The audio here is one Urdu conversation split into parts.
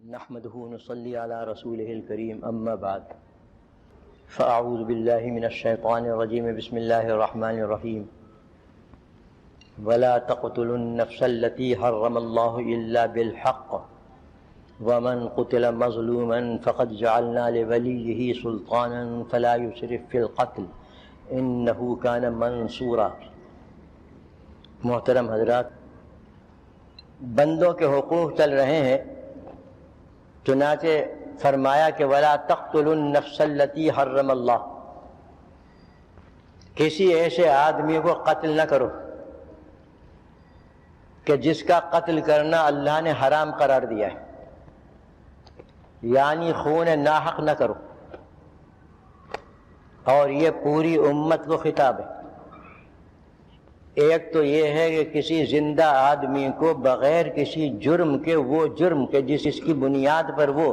نحمده ونصلي على رسوله الكريم أما بعد فأعوذ بالله من الشيطان الرجيم بسم الله الرحمن الرحيم ولا تقتلوا النفس التي حرم الله إلا بالحق ومن قتل مظلوما فقد جعلنا لوليه سلطانا فلا يسرف في القتل إنه كان منصورا۔ محترم حضرات، بندوں کے حقوق چل رہے ہیں، چنانچہ فرمایا کہ ولا تقتلوا النفس التي حرم اللہ، کسی ایسے آدمی کو قتل نہ کرو کہ جس کا قتل کرنا اللہ نے حرام قرار دیا ہے، یعنی خون ناحق نہ کرو۔ اور یہ پوری امت کو خطاب ہے۔ ایک تو یہ ہے کہ کسی زندہ آدمی کو بغیر کسی جرم کے، وہ جرم کے جس کی بنیاد پر وہ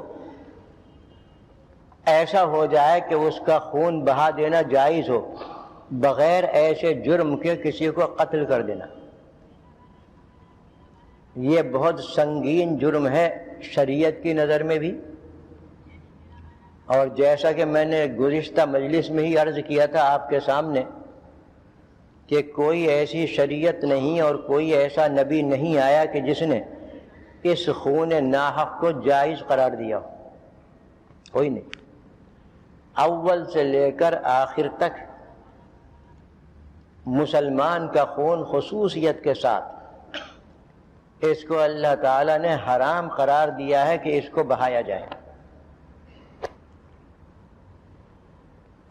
ایسا ہو جائے کہ اس کا خون بہا دینا جائز ہو، بغیر ایسے جرم کے کسی کو قتل کر دینا، یہ بہت سنگین جرم ہے شریعت کی نظر میں بھی۔ اور جیسا کہ میں نے گزشتہ مجلس میں ہی عرض کیا تھا آپ کے سامنے کہ کوئی ایسی شریعت نہیں اور کوئی ایسا نبی نہیں آیا کہ جس نے اس خون ناحق کو جائز قرار دیا ہو، کوئی نہیں۔ اول سے لے کر آخر تک مسلمان کا خون خصوصیت کے ساتھ اس کو اللہ تعالیٰ نے حرام قرار دیا ہے کہ اس کو بہایا جائے۔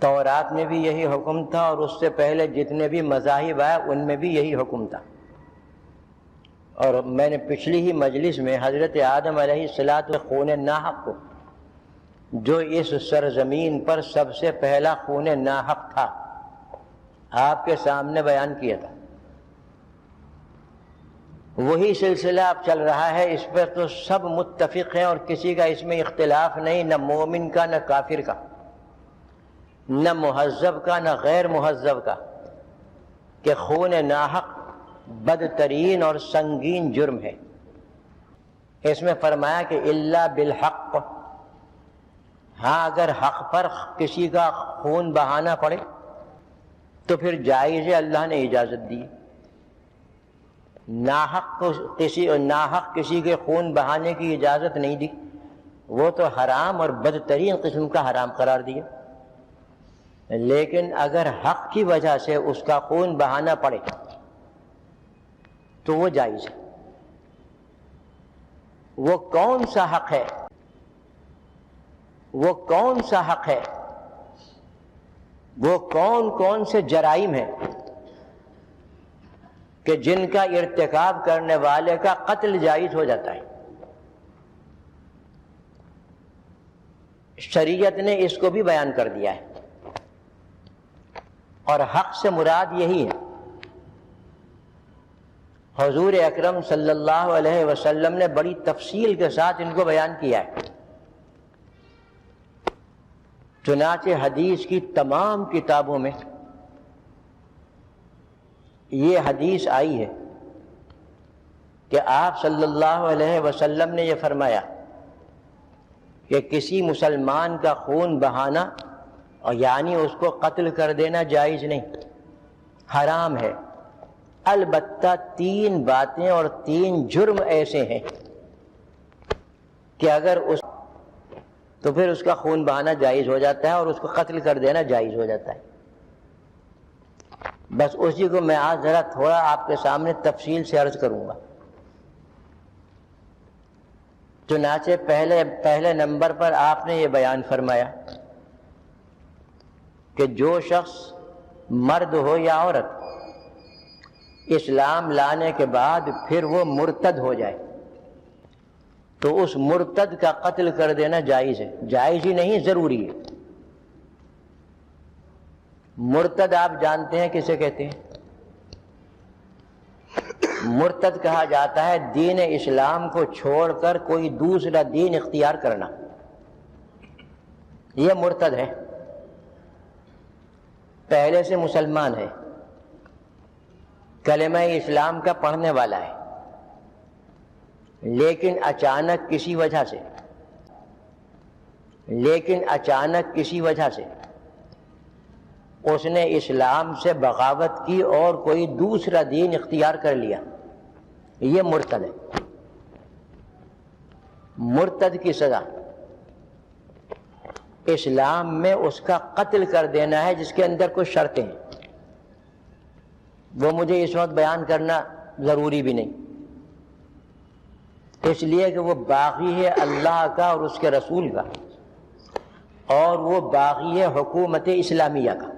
تورات میں بھی یہی حکم تھا، اور اس سے پہلے جتنے بھی مذاہب آئے ان میں بھی یہی حکم تھا۔ اور میں نے پچھلی ہی مجلس میں حضرت آدم علیہ الصلوۃ خون ناحق کو، جو اس سرزمین پر سب سے پہلا خون ناحق تھا، آپ کے سامنے بیان کیا تھا۔ وہی سلسلہ اب چل رہا ہے، اس پر تو سب متفق ہیں اور کسی کا اس میں اختلاف نہیں، نہ مومن کا نہ کافر کا، نہ مہذب کا نہ غیر مہذب کا، کہ خون ناحق بدترین اور سنگین جرم ہے۔ اس میں فرمایا کہ الا بالحق، ہاں اگر حق پر کسی کا خون بہانا پڑے تو پھر جائز ہے، اللہ نے اجازت دی۔ ناحق کسی کے خون بہانے کی اجازت نہیں دی، وہ تو حرام اور بدترین قسم کا حرام قرار دیا۔ لیکن اگر حق کی وجہ سے اس کا خون بہانا پڑے تو وہ جائز ہے۔ وہ کون سا حق ہے؟ وہ کون سا حق ہے؟ وہ کون کون سے جرائم ہیں کہ جن کا ارتکاب کرنے والے کا قتل جائز ہو جاتا ہے؟ شریعت نے اس کو بھی بیان کر دیا ہے، اور حق سے مراد یہی ہے۔ حضور اکرم صلی اللہ علیہ وسلم نے بڑی تفصیل کے ساتھ ان کو بیان کیا ہے۔ چنانچہ حدیث کی تمام کتابوں میں یہ حدیث آئی ہے کہ آپ صلی اللہ علیہ وسلم نے یہ فرمایا کہ کسی مسلمان کا خون بہانا، اور یعنی اس کو قتل کر دینا، جائز نہیں، حرام ہے۔ البتہ 3 باتیں اور 3 جرم ایسے ہیں کہ اگر تو پھر اس کا خون بہانا جائز ہو جاتا ہے اور اس کو قتل کر دینا جائز ہو جاتا ہے۔ بس اسی کو میں آج ذرا تھوڑا آپ کے سامنے تفصیل سے عرض کروں گا۔ چنانچہ پہلے نمبر پر آپ نے یہ بیان فرمایا کہ جو شخص مرد ہو یا عورت اسلام لانے کے بعد پھر وہ مرتد ہو جائے تو اس مرتد کا قتل کر دینا جائز ہے، جائز ہی نہیں ضروری ہے۔ مرتد آپ جانتے ہیں کسے کہتے ہیں؟ مرتد کہا جاتا ہے دین اسلام کو چھوڑ کر کوئی دوسرا دین اختیار کرنا، یہ مرتد ہے۔ پہلے سے مسلمان ہے، کلمہ اسلام کا پڑھنے والا ہے، لیکن اچانک کسی وجہ سے لیکن اچانک کسی وجہ سے اس نے اسلام سے بغاوت کی اور کوئی دوسرا دین اختیار کر لیا، یہ مرتد ہے۔ مرتد کی سزا اسلام میں اس کا قتل کر دینا ہے، جس کے اندر کچھ شرطیں ہیں، وہ مجھے اس وقت بیان کرنا ضروری بھی نہیں، اس لیے کہ وہ باغی ہے اللہ کا اور اس کے رسول کا، اور وہ باغی ہے حکومت اسلامیہ کا۔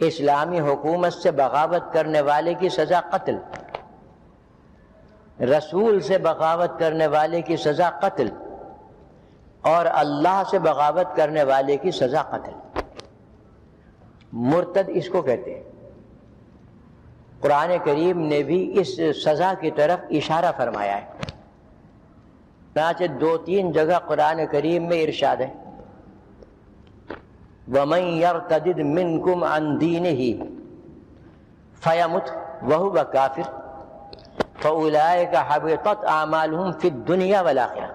اسلامی حکومت سے بغاوت کرنے والے کی سزا قتل، رسول سے بغاوت کرنے والے کی سزا قتل، اور اللہ سے بغاوت کرنے والے کی سزا قتل۔ مرتد اس کو کہتے ہیں۔ قرآن کریم نے بھی اس سزا کی طرف اشارہ فرمایا ہے، چنانچہ 2-3 جگہ قرآن کریم میں ارشاد ہے وَمَن يَرْتَدِدْ مِنْكُمْ عَنْ دِينِهِ فَيَمُتْ وَهُوَ كَافِرٌ فَأُولَئِكَ حَبِطَتْ أَعْمَالُهُمْ فِي الدُّنْيَا وَالْآخِرَةِ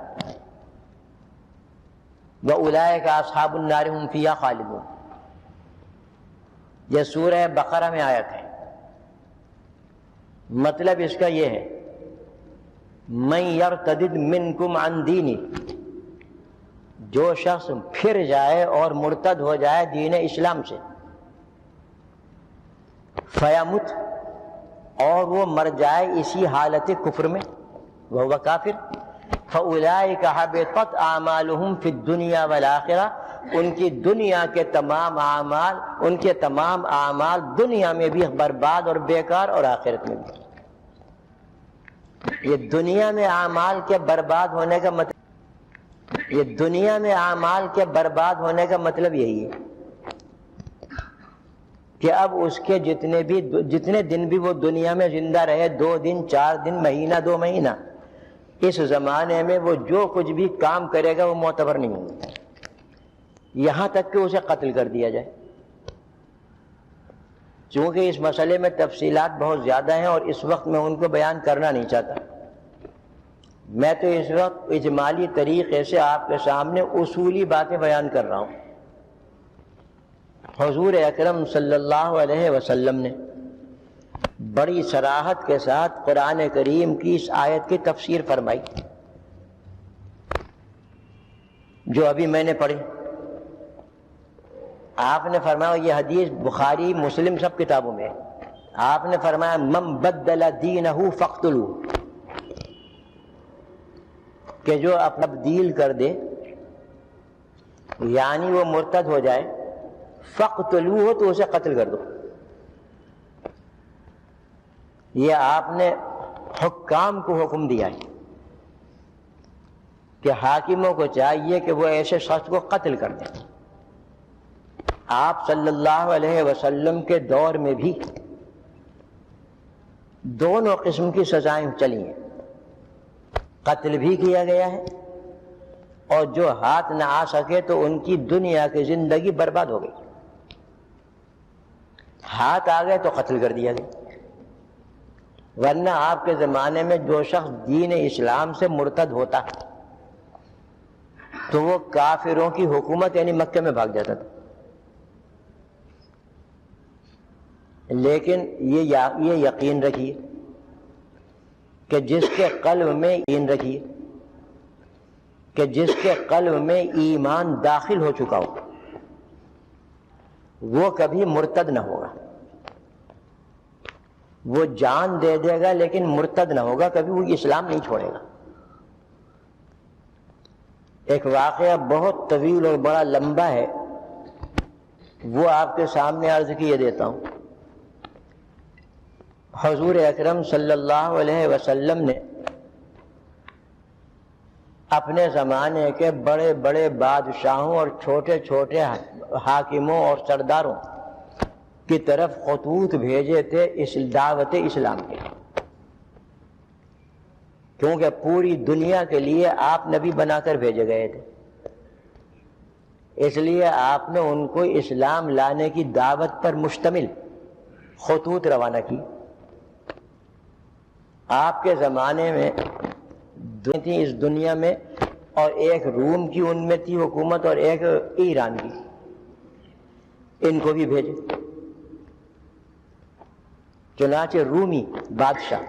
وَأُولَئِكَ أَصْحَابُ النَّارِ هُمْ فِيهَا خَالِدُونَ۔ یہ سورہ بقرہ میں آیت ہے۔ مطلب اس کا یہ ہے من یرتدد منکم عن دینی، جو شخص پھر جائے اور مرتد ہو جائے دین اسلام سے، فیمت، اور وہ مر جائے اسی حالت کفر میں، وہ کافر، فاولئک حبطت اعمالہم فی الدنیا والآخرہ، ان کی دنیا کے تمام اعمال، ان کے تمام اعمال دنیا میں بھی برباد اور بیکار، اور آخرت میں بھی۔ یہ دنیا میں اعمال کے برباد ہونے کا مطلب، یہ دنیا میں اعمال کے برباد ہونے کا مطلب یہی ہے کہ اب اس کے جتنے دن بھی وہ دنیا میں زندہ رہے، 2 دن 4 دن، مہینہ 2 مہینہ، اس زمانے میں وہ جو کچھ بھی کام کرے گا وہ معتبر نہیں ہوگا، یہاں تک کہ اسے قتل کر دیا جائے۔ چونکہ اس مسئلے میں تفصیلات بہت زیادہ ہیں اور اس وقت میں ان کو بیان کرنا نہیں چاہتا، میں تو اس وقت اجمالی طریقے سے آپ کے سامنے اصولی باتیں بیان کر رہا ہوں۔ حضور اکرم صلی اللہ علیہ وسلم نے بڑی صراحت کے ساتھ قرآن کریم کی اس آیت کی تفسیر فرمائی جو ابھی میں نے پڑھی۔ آپ نے فرمایا، یہ حدیث بخاری مسلم سب کتابوں میں ہے، آپ نے فرمایا من بدل دینہ فاقتلوہ، کہ جو اپنا تبدیل کر دے یعنی وہ مرتد ہو جائے، فاقتلوہ، تو اسے قتل کر دو۔ یہ آپ نے حکام کو حکم دیا ہے کہ حاکموں کو چاہیے کہ وہ ایسے شخص کو قتل کر دیں۔ آپ صلی اللہ علیہ وسلم کے دور میں بھی دونوں قسم کی سزائیں چلی ہیں، قتل بھی کیا گیا ہے، اور جو ہاتھ نہ آ سکے تو ان کی دنیا کی زندگی برباد ہو گئی، ہاتھ آ گئے تو قتل کر دیا گیا۔ ورنہ آپ کے زمانے میں جو شخص دین اسلام سے مرتد ہوتا تو وہ کافروں کی حکومت یعنی مکے میں بھاگ جاتا تھا۔ لیکن یہ یقین رکھیے کہ جس کے قلب میں یقین رکھیے کہ جس کے قلب میں ایمان داخل ہو چکا ہو وہ کبھی مرتد نہ ہوگا، وہ جان دے دے گا لیکن مرتد نہ ہوگا، کبھی وہ اسلام نہیں چھوڑے گا۔ ایک واقعہ بہت طویل اور بڑا لمبا ہے، وہ آپ کے سامنے عرض کیے دیتا ہوں۔ حضور اکرم صلی اللہ علیہ وسلم نے اپنے زمانے کے بڑے بڑے بادشاہوں اور چھوٹے چھوٹے حاکموں اور سرداروں کی طرف خطوط بھیجے تھے اس دعوت اسلام کے، کیونکہ پوری دنیا کے لیے آپ نبی بنا کر بھیجے گئے تھے، اس لیے آپ نے ان کو اسلام لانے کی دعوت پر مشتمل خطوط روانہ کی۔ آپ کے زمانے میں اس دنیا میں اور ایک روم کی ان میں تھی حکومت اور ایک ایران کی، ان کو بھی بھیجے۔ چنانچہ رومی بادشاہ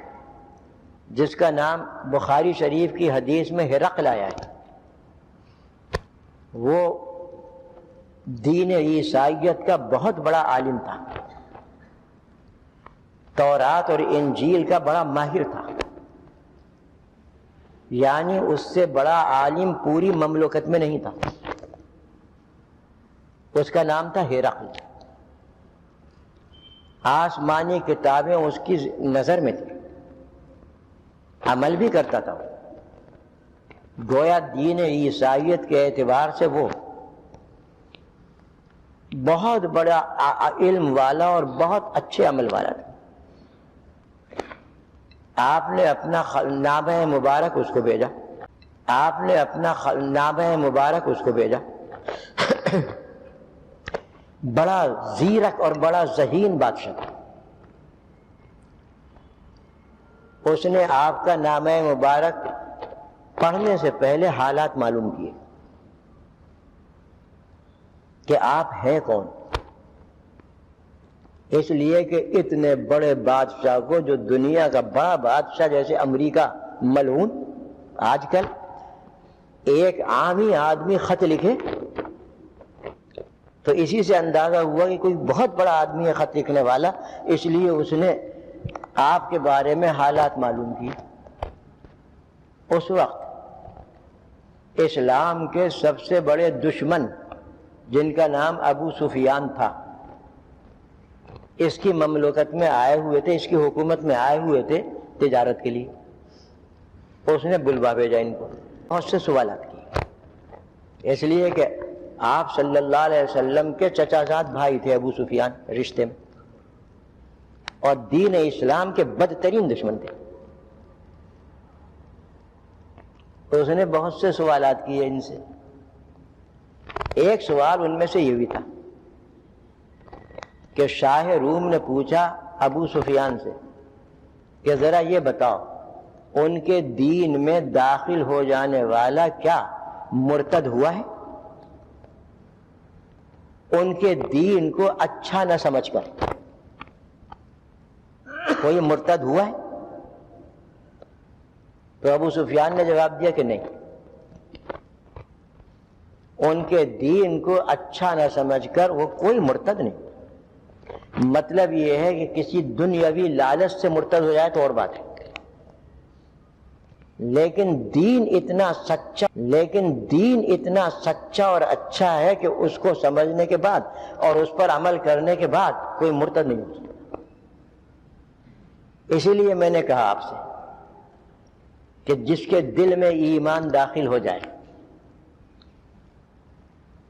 جس کا نام بخاری شریف کی حدیث میں ہرقل آیا ہے، وہ دین عیسائیت کا بہت بڑا عالم تھا، تورات اور انجیل کا بڑا ماہر تھا، یعنی اس سے بڑا عالم پوری مملکت میں نہیں تھا۔ اس کا نام تھا ہرقل۔ آسمانی کتابیں اس کی نظر میں تھی، عمل بھی کرتا تھا، گویا دین عیسائیت کے اعتبار سے وہ بہت بڑا علم والا اور بہت اچھے عمل والا تھا۔ آپ نے اپنا نامہ مبارک اس کو بھیجا، آپ نے اپنا نامہ مبارک اس کو بھیجا۔ بڑا زیرک اور بڑا ذہین بادشاہ تھا۔ اس نے آپ کا نامہ مبارک پڑھنے سے پہلے حالات معلوم کیے کہ آپ ہیں کون، اس لیے کہ اتنے بڑے بادشاہ کو، جو دنیا کا بڑا بادشاہ جیسے امریکہ ملعون، آج کل ایک عامی آدمی خط لکھے تو اسی سے اندازہ ہوا کہ کوئی بہت بڑا آدمی ہے خط لکھنے والا، اس لیے اس نے آپ کے بارے میں حالات معلوم کیے۔ اس وقت اسلام کے سب سے بڑے دشمن جن کا نام ابو سفیان تھا، اس کی مملکت میں آئے ہوئے تھے، اس کی حکومت میں آئے ہوئے تھے تجارت کے لیے۔ اس نے بلوا بھیجا ان کو، بہت سے سوالات کیے، اس لیے کہ آپ صلی اللہ علیہ وسلم کے چچا زاد بھائی تھے ابو سفیان رشتے میں، اور دین اسلام کے بدترین دشمن تھے۔ تو اس نے بہت سے سوالات کیے ان سے۔ ایک سوال ان میں سے یہ بھی تھا کہ شاہ روم نے پوچھا ابو سفیان سے کہ ذرا یہ بتاؤ، ان کے دین میں داخل ہو جانے والا کیا مرتد ہوا ہے؟ ان کے دین کو اچھا نہ سمجھ کر کوئی مرتد ہوا ہے؟ تو ابو سفیان نے جواب دیا کہ نہیں، ان کے دین کو اچھا نہ سمجھ کر وہ کوئی مرتد نہیں۔ مطلب یہ ہے کہ کسی دنیاوی لالچ سے مرتد ہو جائے تو اور بات ہے، لیکن دین اتنا سچا اور اچھا ہے کہ اس کو سمجھنے کے بعد اور اس پر عمل کرنے کے بعد کوئی مرتد نہیں ہو سکتا۔ اسی لیے میں نے کہا آپ سے کہ جس کے دل میں ایمان داخل ہو جائے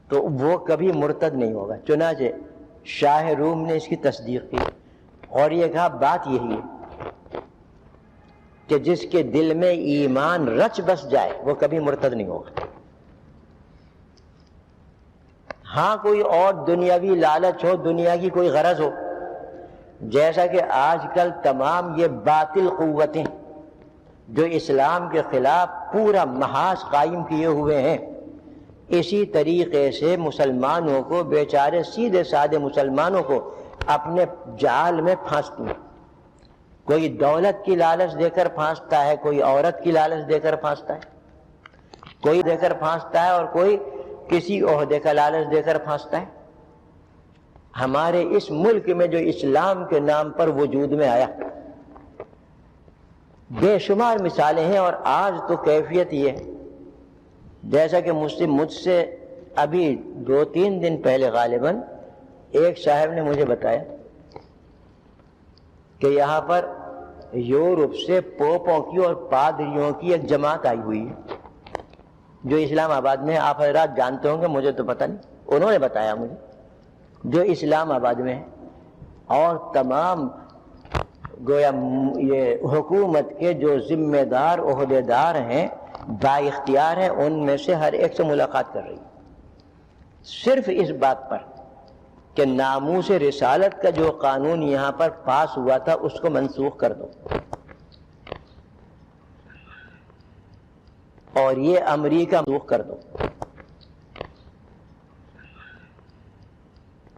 تو وہ کبھی مرتد نہیں ہوگا۔ چنانچہ شاہ روم نے اس کی تصدیق کی اور یہ کہا بات یہی ہے کہ جس کے دل میں ایمان رچ بس جائے وہ کبھی مرتد نہیں ہوگا۔ ہاں کوئی اور دنیاوی لالچ ہو، دنیا کی کوئی غرض ہو، جیسا کہ آج کل تمام یہ باطل قوتیں جو اسلام کے خلاف پورا محاذ قائم کیے ہوئے ہیں، اسی طریقے سے مسلمانوں کو، بیچارے سیدھے سادے مسلمانوں کو اپنے جال میں پھانستی ہیں۔ کوئی دولت کی لالچ دے کر پھانستا ہے، کوئی عورت کی لالچ دے کر پھانستا ہے، کوئی دے کر پھانستا ہے اور کوئی کسی عہدے کا لالچ دے کر پھانستا ہے۔ ہمارے اس ملک میں جو اسلام کے نام پر وجود میں آیا، بے شمار مثالیں ہیں، اور آج تو کیفیت یہ ہے جیسا کہ مجھ سے ابھی 2-3 دن پہلے غالباً ایک صاحب نے مجھے بتایا کہ یہاں پر یورپ سے پوپوں کی اور پادریوں کی ایک جماعت آئی ہوئی ہے جو اسلام آباد میں ہے۔ آپ حضرات جانتے ہوں گے، مجھے تو پتہ نہیں، انہوں نے بتایا مجھے، جو اسلام آباد میں ہے، اور تمام گویا یہ حکومت کے جو ذمہ دار عہدے دار ہیں، با اختیار ہیں، ان میں سے ہر ایک سے ملاقات کر رہی ہے، صرف اس بات پر کہ ناموس رسالت کا جو قانون یہاں پر پاس ہوا تھا اس کو منسوخ کر دو۔ اور یہ امریکہ منسوخ کر دو،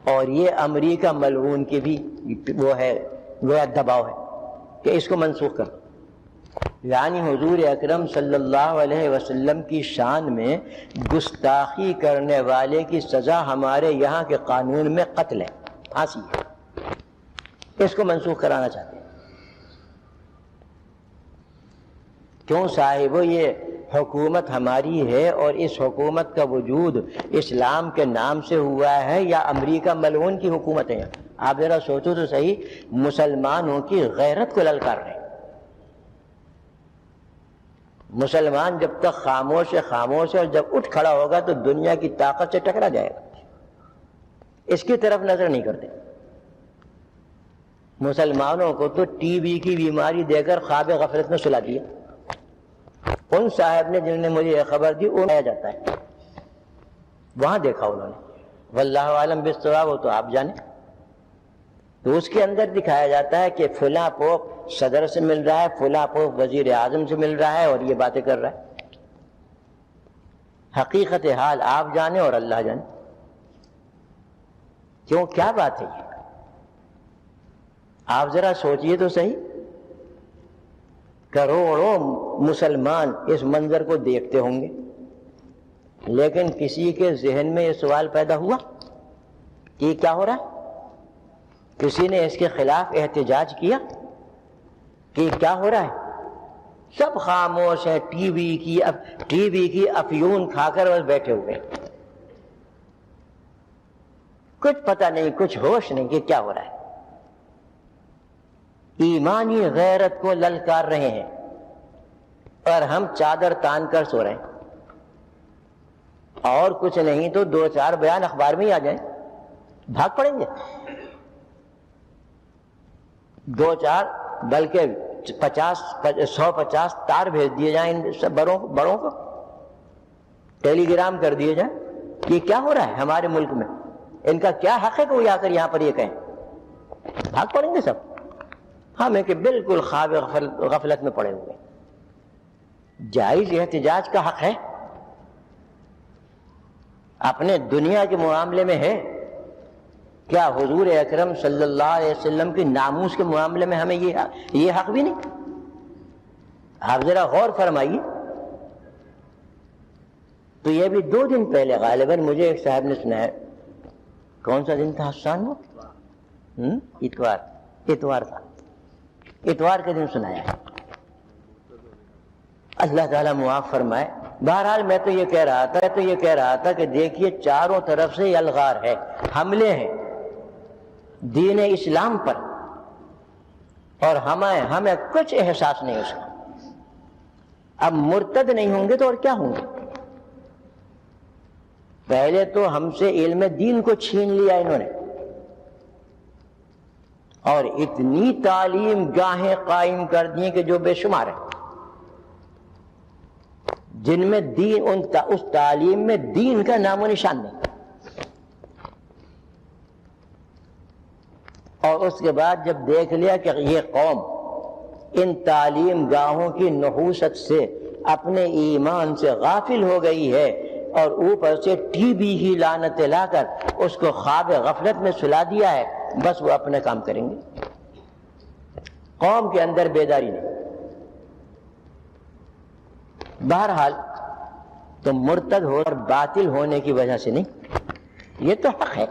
اور یہ امریکہ ملعون کی بھی وہ ہے، گویا دباؤ ہے کہ اس کو منسوخ کر دو۔ یعنی حضور اکرم صلی اللہ علیہ وسلم کی شان میں گستاخی کرنے والے کی سزا ہمارے یہاں کے قانون میں قتل ہے، پھانسی ہے، اس کو منسوخ کرانا چاہتے ہیں۔ کیوں صاحبو، یہ حکومت ہماری ہے اور اس حکومت کا وجود اسلام کے نام سے ہوا ہے یا امریکہ ملعون کی حکومت ہے؟ آپ ذرا سوچو تو صحیح، مسلمانوں کی غیرت کو للکار رہے ہیں۔ مسلمان جب تک خاموش ہے خاموش ہے، اور جب اٹھ کھڑا ہوگا تو دنیا کی طاقت سے ٹکرا جائے گا، اس کی طرف نظر نہیں کرتے۔ مسلمانوں کو تو ٹی بی کی بیماری دے کر خواب غفلت میں سلا دیا۔ ان صاحب نے جنہوں نے مجھے یہ خبر دی وہ آیا جاتا ہے، وہاں دیکھا انہوں نے، واللہ عالم بالصواب، وہ تو آپ جانے۔ تو اس کے اندر دکھایا جاتا ہے کہ فلاں پوپ صدر سے مل رہا ہے، فلاں پوپ وزیر اعظم سے مل رہا ہے اور یہ باتیں کر رہا ہے۔ حقیقت حال آپ جانے اور اللہ جانے۔ کیوں، کیا بات ہے یہ؟ آپ ذرا سوچئے تو صحیح، کروڑوں مسلمان اس منظر کو دیکھتے ہوں گے، لیکن کسی کے ذہن میں یہ سوال پیدا ہوا کہ یہ کیا ہو رہا ہے؟ کسی نے اس کے خلاف احتجاج کیا کہ یہ کیا ہو رہا ہے؟ سب خاموش ہیں، ٹی وی کی افیون کھا کر بس بیٹھے ہوئے، کچھ پتہ نہیں، کچھ ہوش نہیں کہ کیا ہو رہا ہے۔ ایمانی غیرت کو للکار رہے ہیں اور ہم چادر تان کر سو رہے ہیں، اور کچھ نہیں تو دو چار بیان اخبار میں ہی آ جائیں، بھاگ پڑیں گے۔ دو چار بلکہ 150 تار بھیج دیے جائیں ان سب بڑوں کو، ٹیلی گرام کر دیے جائیں کہ کیا ہو رہا ہے ہمارے ملک میں، ان کا کیا حق ہے کہ وہ آ کر یہاں پر یہ کہیں؟ بھاگ پڑیں گے سب، ہمیں کہ بالکل خواب غفلت میں پڑے ہوئے۔ جائز احتجاج کا حق ہے، اپنے دنیا کے معاملے میں ہے، کیا حضور اکرم صلی اللہ علیہ وسلم کی ناموس کے معاملے میں ہمیں یہ حق بھی نہیں؟ آپ ذرا غور فرمائیے۔ تو یہ بھی 2 دن پہلے غالباً مجھے ایک صاحب نے سنایا، کون سا دن تھا حسان؟ وہ اتوار تھا، اتوار کے دن سنایا ہے۔ اللہ تعالیٰ معاف فرمائے۔ بہرحال میں تو یہ کہہ رہا تھا کہ دیکھیے چاروں طرف سے الغار ہے، حملے ہیں دین اسلام پر، اور ہمیں کچھ احساس نہیں اس کا۔ اب مرتد نہیں ہوں گے تو اور کیا ہوں گے؟ پہلے تو ہم سے علم دین کو چھین لیا انہوں نے، اور اتنی تعلیم گاہیں قائم کر دی کہ جو بے شمار ہیں، جن میں اس تعلیم میں دین کا نام و نشان نہیں۔ اور اس کے بعد جب دیکھ لیا کہ یہ قوم ان تعلیم گاہوں کی نحوست سے اپنے ایمان سے غافل ہو گئی ہے، اور اوپر سے ٹی بی ہی لعنت لا کر اس کو خواب غفلت میں سلا دیا ہے، بس وہ اپنے کام کریں گے، قوم کے اندر بیداری نہیں۔ بہرحال تو مرتد ہو اور باطل ہونے کی وجہ سے نہیں، یہ تو حق ہے،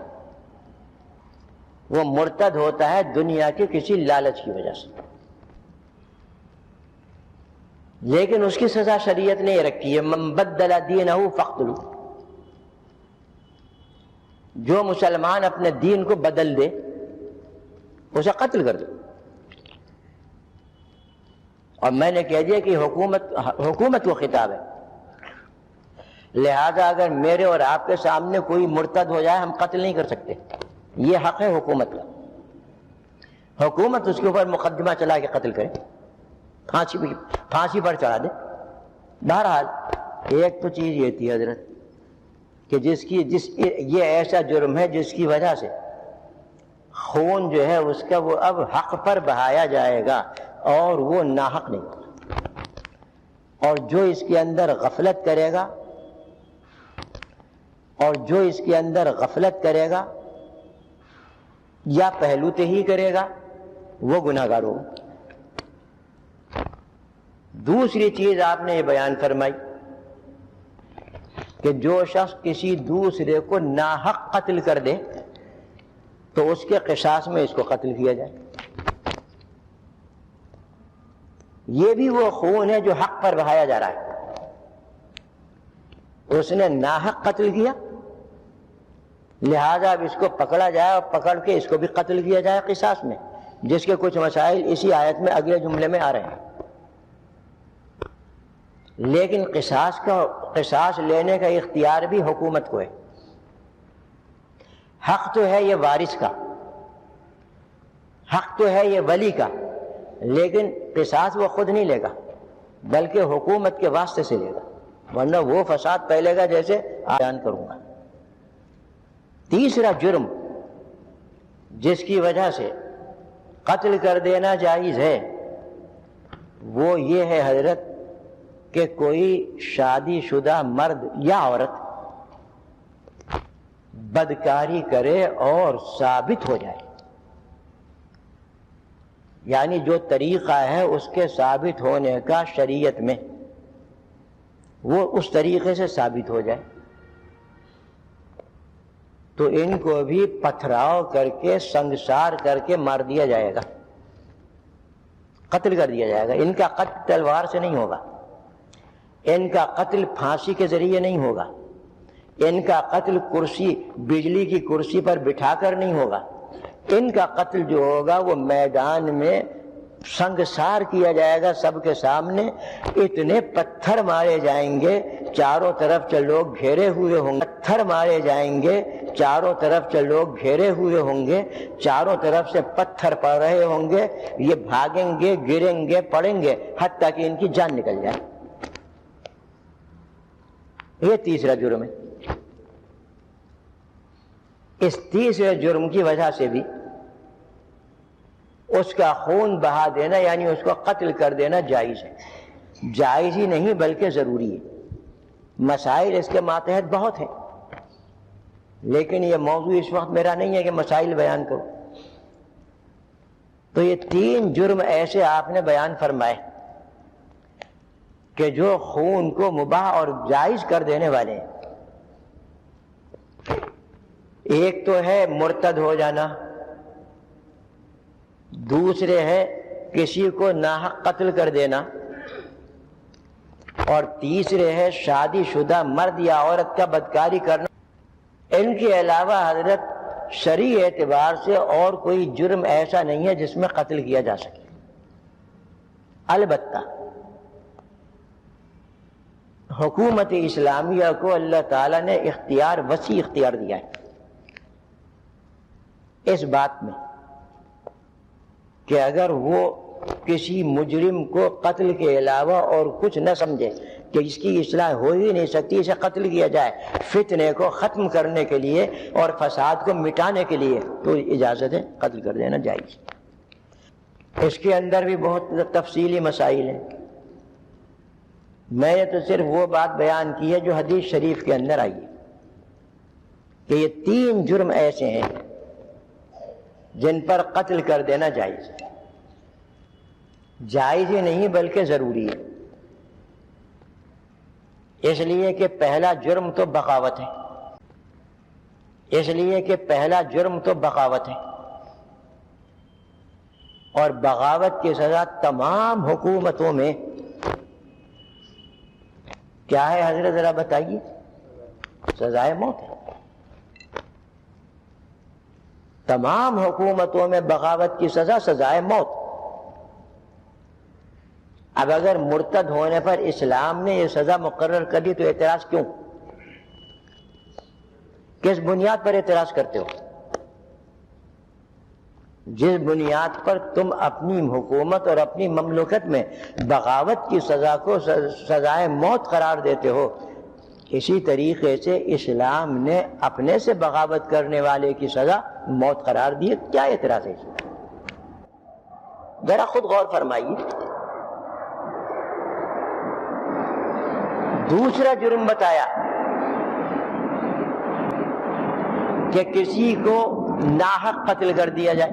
وہ مرتد ہوتا ہے دنیا کے کسی لالچ کی وجہ سے، لیکن اس کی سزا شریعت نے یہ رکھی ہے، من بدل دینہ فاقتلوا، جو مسلمان اپنے دین کو بدل دے اسے قتل کر دو۔ اور میں نے کہہ دیا کہ حکومت کو خطاب ہے، لہذا اگر میرے اور آپ کے سامنے کوئی مرتد ہو جائے ہم قتل نہیں کر سکتے، یہ حق ہے حکومت کا۔ حکومت اس کے اوپر مقدمہ چلا کے قتل کرے، پھانسی پر چڑھا دے۔ بہرحال ایک تو چیز یہ تھی حضرت کہ یہ ایسا جرم ہے جس کی وجہ سے خون جو ہے اس کا وہ اب حق پر بہایا جائے گا، اور وہ ناحق نہیں ہوگا۔ اور جو اس کے اندر غفلت کرے گا یا پہلو تے ہی کرے گا وہ گناہ گار ہوگا۔ دوسری چیز آپ نے یہ بیان فرمائی کہ جو شخص کسی دوسرے کو ناحق قتل کر دے تو اس کے قصاص میں اس کو قتل کیا جائے۔ یہ بھی وہ خون ہے جو حق پر بہایا جا رہا ہے۔ اس نے ناحق قتل کیا، لہذا اب اس کو پکڑا جائے اور پکڑ کے اس کو بھی قتل کیا جائے قصاص میں، جس کے کچھ مسائل اسی آیت میں اگلے جملے میں آ رہے ہیں۔ لیکن قصاص لینے کا اختیار بھی حکومت کو ہے۔ حق تو ہے یہ وارث کا، حق تو ہے یہ ولی کا، لیکن قصاص وہ خود نہیں لے گا بلکہ حکومت کے واسطے سے لے گا، ورنہ وہ فساد پھیلے گا جیسے بیان کروں گا۔ تیسرا جرم جس کی وجہ سے قتل کر دینا جائز ہے وہ یہ ہے حضرت کہ کوئی شادی شدہ مرد یا عورت بدکاری کرے اور ثابت ہو جائے، یعنی جو طریقہ ہے اس کے ثابت ہونے کا شریعت میں وہ اس طریقے سے ثابت ہو جائے تو ان کو بھی پتھراؤ کر کے سنگسار کر کے مار دیا جائے گا، قتل کر دیا جائے گا۔ ان کا قتل تلوار سے نہیں ہوگا، ان کا قتل پھانسی کے ذریعے نہیں ہوگا، ان کا قتل بجلی کی کرسی پر بٹھا کر نہیں ہوگا، ان کا قتل جو ہوگا وہ میدان میں سنگسار کیا جائے گا سب کے سامنے۔ اتنے پتھر مارے جائیں گے چاروں طرف سے لوگ گھیرے ہوئے ہوں گے، پتھر مارے جائیں گے چاروں طرف سے لوگ گھیرے ہوئے ہوں گے، چاروں طرف سے پتھر پڑ رہے ہوں گے، یہ بھاگیں گے، گریں گے، پڑیں گے حتیٰ کہ ان کی جان نکل جائے۔ یہ تیسرا جرم ہے۔ اس تیسرے جرم کی وجہ سے بھی اس کا خون بہا دینا یعنی اس کو قتل کر دینا جائز ہے، جائز ہی نہیں بلکہ ضروری ہے۔ مسائل اس کے ماتحت بہت ہیں، لیکن یہ موضوع اس وقت میرا نہیں ہے کہ مسائل بیان کروں۔ تو یہ تین جرم ایسے آپ نے بیان فرمائے کہ جو خون کو مباح اور جائز کر دینے والے ہیں۔ ایک تو ہے مرتد ہو جانا، دوسرے ہے کسی کو ناحق قتل کر دینا، اور تیسرے ہے شادی شدہ مرد یا عورت کا بدکاری کرنا۔ ان کے علاوہ حضرت شرعی اعتبار سے اور کوئی جرم ایسا نہیں ہے جس میں قتل کیا جا سکے۔ البتہ حکومت اسلامیہ کو اللہ تعالیٰ نے وسیع اختیار دیا ہے اس بات میں کہ اگر وہ کسی مجرم کو قتل کے علاوہ اور کچھ نہ سمجھے کہ اس کی اصلاح ہو ہی نہیں سکتی، اسے قتل کیا جائے فتنے کو ختم کرنے کے لیے اور فساد کو مٹانے کے لیے، تو اجازت ہے قتل کر دینا جائز۔ اس کے اندر بھی بہت تفصیلی مسائل ہیں، میں نے تو صرف وہ بات بیان کی ہے جو حدیث شریف کے اندر آئی ہے کہ یہ تین جرم ایسے ہیں جن پر قتل کر دینا جائز ہے، جائز ہی نہیں بلکہ ضروری ہے، اس لیے کہ پہلا جرم تو بغاوت ہے، اور بغاوت کی سزا تمام حکومتوں میں کیا ہے حضرت ذرا بتائیے؟ سزائے موت ہے۔ تمام حکومتوں میں بغاوت کی سزا سزائے موت۔ اب اگر مرتد ہونے پر اسلام نے یہ سزا مقرر کر دی تو اعتراض کیوں؟ کس بنیاد پر اعتراض کرتے ہو؟ جس بنیاد پر تم اپنی حکومت اور اپنی مملکت میں بغاوت کی سزا کو سزائے موت قرار دیتے ہو، اسی طریقے سے اسلام نے اپنے سے بغاوت کرنے والے کی سزا موت قرار دی۔ کیا اعتراض ہے؟ ذرا خود غور فرمائیے۔ دوسرا جرم بتایا کہ کسی کو ناحق قتل کر دیا جائے.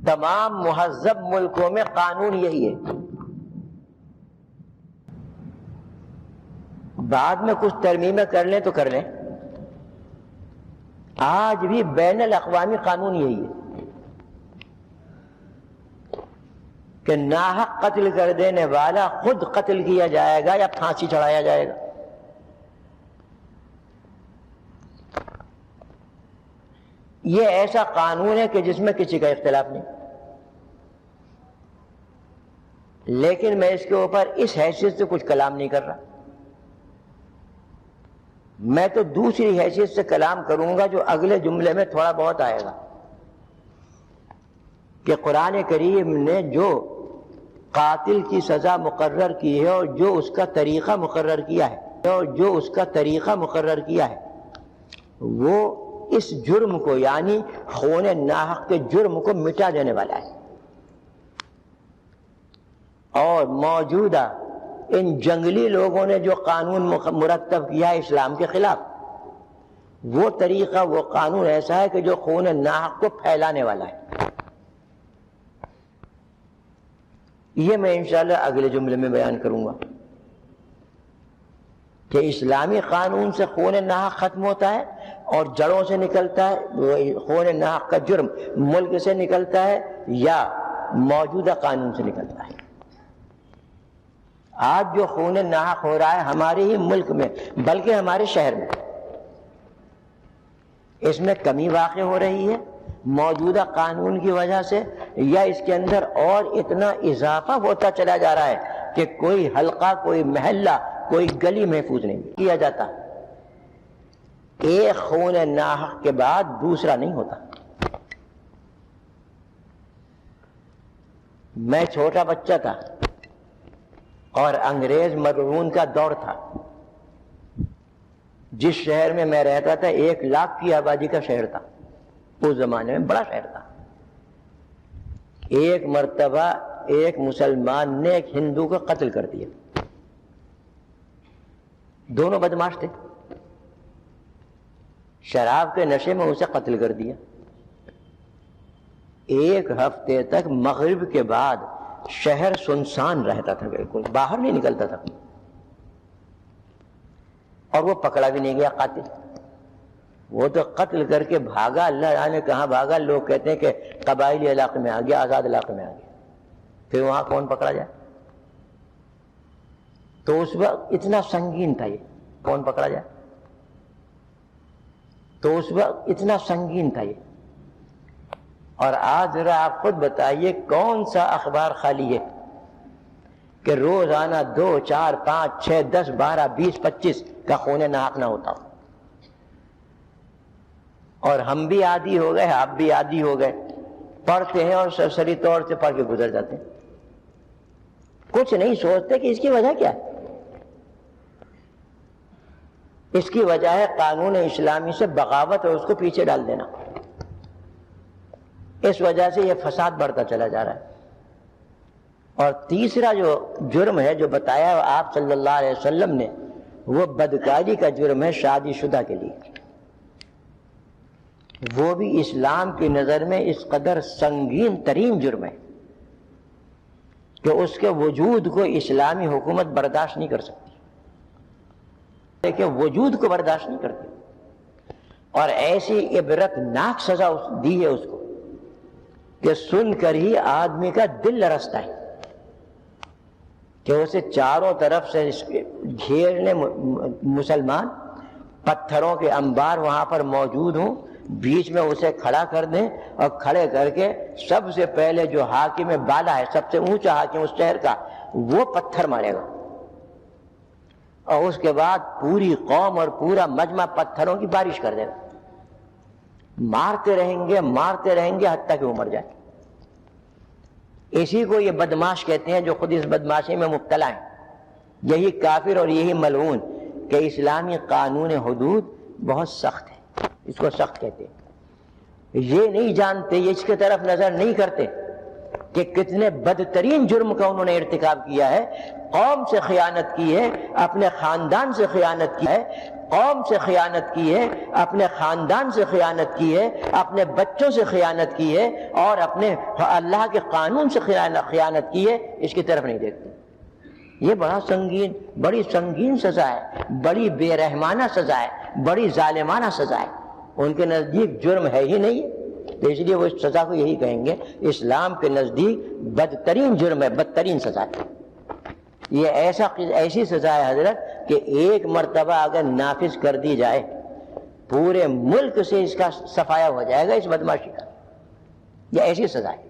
تمام مہذب ملکوں میں قانون یہی ہے. بعد میں کچھ ترمیمیں کر لیں تو کر لیں، آج بھی بین الاقوامی قانون یہی ہے کہ ناحق قتل کر دینے والا خود قتل کیا جائے گا یا پھانسی چڑھایا جائے گا. یہ ایسا قانون ہے کہ جس میں کسی کا اختلاف نہیں. لیکن میں اس کے اوپر اس حیثیت سے کچھ کلام نہیں کر رہا. میں تو دوسری حیثیت سے کلام کروں گا جو اگلے جملے میں تھوڑا بہت آئے گا، کہ قرآن کریم نے جو قاتل کی سزا مقرر کی ہے اور جو اس کا طریقہ مقرر کیا ہے وہ اس جرم کو یعنی خون ناحق کے جرم کو مٹا دینے والا ہے. اور موجودہ ان جنگلی لوگوں نے جو قانون مرتب کیا ہے اسلام کے خلاف، وہ طریقہ وہ قانون ایسا ہے کہ جو خون ناحق کو پھیلانے والا ہے. یہ میں انشاءاللہ اگلے جملے میں بیان کروں گا کہ اسلامی قانون سے خون ناحق ختم ہوتا ہے اور جڑوں سے نکلتا ہے. خون ناحق کا جرم ملک سے نکلتا ہے یا موجودہ قانون سے نکلتا ہے. آج جو خون ناحق ہو رہا ہے ہمارے ہی ملک میں بلکہ ہمارے شہر میں، اس میں کمی واقع ہو رہی ہے موجودہ قانون کی وجہ سے، یا اس کے اندر اور اتنا اضافہ ہوتا چلا جا رہا ہے کہ کوئی حلقہ، کوئی محلہ، کوئی گلی محفوظ نہیں کیا جاتا. ایک خون ناحق کے بعد دوسرا نہیں ہوتا. میں چھوٹا بچہ تھا اور انگریز مرہون کا دور تھا. جس شہر میں میں رہتا تھا 1 لاکھ کی آبادی کا شہر تھا. اس زمانے میں بڑا شہر تھا. ایک مرتبہ ایک مسلمان نے ایک ہندو کو قتل کر دیا. دونوں بدماش تھے. شراب کے نشے میں اسے قتل کر دیا. 1 ہفتے تک مغرب کے بعد شہر سنسان رہتا تھا، بالکل باہر نہیں نکلتا تھا. اور وہ پکڑا بھی نہیں گیا قاتل. وہ تو قتل کر کے بھاگا، اللہ جانے کہاں بھاگا. لوگ کہتے ہیں کہ قبائلی علاقے میں آ گیا، آزاد علاقے میں آ گیا. پھر وہاں کون پکڑا جائے؟ تو اس وقت اتنا سنگین تھا یہ، کون پکڑا جائے؟ تو اس وقت اتنا سنگین تھا یہ. اور آج ذرا آپ خود بتائیے کون سا اخبار خالی ہے کہ روزانہ 2، 4، 5، 6، 10، 12، 20، 25 کا خون ناحق نہ ہوتا ہو. اور ہم بھی عادی ہو گئے، آپ بھی عادی ہو گئے، پڑھتے ہیں اور سرسری طور سے پڑھ کے گزر جاتے ہیں. کچھ نہیں سوچتے کہ اس کی وجہ کیا ہے. اس کی وجہ ہے قانون اسلامی سے بغاوت اور اس کو پیچھے ڈال دینا. اس وجہ سے یہ فساد بڑھتا چلا جا رہا ہے. اور تیسرا جو جرم ہے جو بتایا آپ صلی اللہ علیہ وسلم نے، وہ بدکاری کا جرم ہے شادی شدہ کے لیے. وہ بھی اسلام کی نظر میں اس قدر سنگین ترین جرم ہے کہ اس کے وجود کو اسلامی حکومت برداشت نہیں کر سکتی، لیکن وجود کو برداشت نہیں کرتی. اور ایسی عبرت ناک سزا دی ہے اس کو کہ سن کر ہی آدمی کا دل لرزتا ہے کہ اسے چاروں طرف سے گھیر لیں مسلمان، پتھروں کے انبار وہاں پر موجود ہوں، بیچ میں اسے کھڑا کر دیں اور کھڑے کر کے سب سے پہلے جو حاکم بالا ہے، سب سے اونچا حاکم اس شہر کا، وہ پتھر مارے گا. اور اس کے بعد پوری قوم اور پورا مجمع پتھروں کی بارش کر دے گا. مارتے رہیں گے حتیٰ کہ وہ مر جائے. اسی کو یہ بدماش کہتے ہیں جو خود اس بدماشی میں مبتلا ہیں. یہی کافر اور یہی ملعون کہ اسلامی قانون حدود بہت سخت ہے، اس کو سخت کہتے ہیں. یہ نہیں جانتے، یہ اس کی طرف نظر نہیں کرتے کہ کتنے بدترین جرم کا انہوں نے ارتکاب کیا ہے. قوم سے خیانت کی ہے، اپنے خاندان سے خیانت کی ہے، قوم سے خیانت کی ہے، اپنے خاندان سے خیانت کی ہے، اپنے بچوں سے خیانت کی ہے، اور اپنے اللہ کے قانون سے خیانت کی ہے. اس کی طرف نہیں دیکھتے. یہ بڑی سنگین سزا ہے، بڑی بے رحمانہ سزا ہے، بڑی ظالمانہ سزا ہے. ان کے نزدیک جرم ہے ہی نہیں، تو اس لیے وہ اس سزا کو یہی کہیں گے اسلام کے نزدیک بدترین جرم ہے، بدترین سزا ہے. یہ ایسی سزا ہے حضرت کہ ایک مرتبہ اگر نافذ کر دی جائے پورے ملک سے اس کا صفایا ہو جائے گا اس بدماشی کا. یہ ایسی سزا ہے.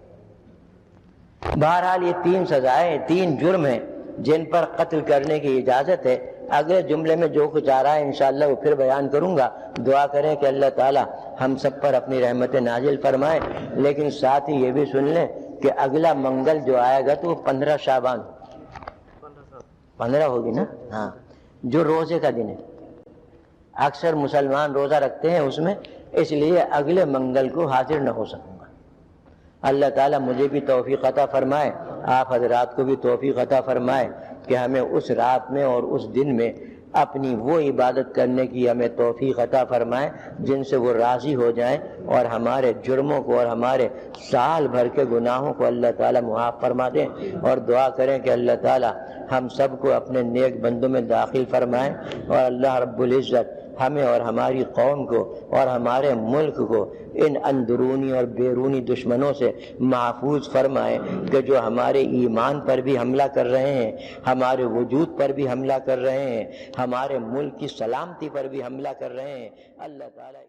بہرحال یہ 3 سزائیں، 3 جرم ہیں جن پر قتل کرنے کی اجازت ہے. اگلے جملے میں جو کچھ آ رہا ہے انشاءاللہ وہ پھر بیان کروں گا. دعا کریں کہ اللہ تعالی ہم سب پر اپنی رحمت نازل فرمائے. لیکن ساتھ ہی یہ بھی سن لیں کہ اگلا منگل جو آئے گا تو وہ 15 شعبان 15 ہوگی نا، ہاں، جو روزے کا دن ہے. اکثر مسلمان روزہ رکھتے ہیں اس میں، اس لیے اگلے منگل کو حاضر نہ ہو سکوں گا. اللہ تعالیٰ مجھے بھی توفیق عطا فرمائے، آپ حضرات کو بھی توفیق عطا فرمائے کہ ہمیں اس رات میں اور اس دن میں اپنی وہ عبادت کرنے کی ہمیں توفیق عطا فرمائے جن سے وہ راضی ہو جائیں، اور ہمارے جرموں کو اور ہمارے سال بھر کے گناہوں کو اللہ تعالیٰ معاف فرما دیں. اور دعا کریں کہ اللہ تعالیٰ ہم سب کو اپنے نیک بندوں میں داخل فرمائیں، اور اللہ رب العزت ہمیں اور ہماری قوم کو اور ہمارے ملک کو ان اندرونی اور بیرونی دشمنوں سے محفوظ فرمائے کہ جو ہمارے ایمان پر بھی حملہ کر رہے ہیں، ہمارے وجود پر بھی حملہ کر رہے ہیں، ہمارے ملک کی سلامتی پر بھی حملہ کر رہے ہیں. اللہ تعالیٰ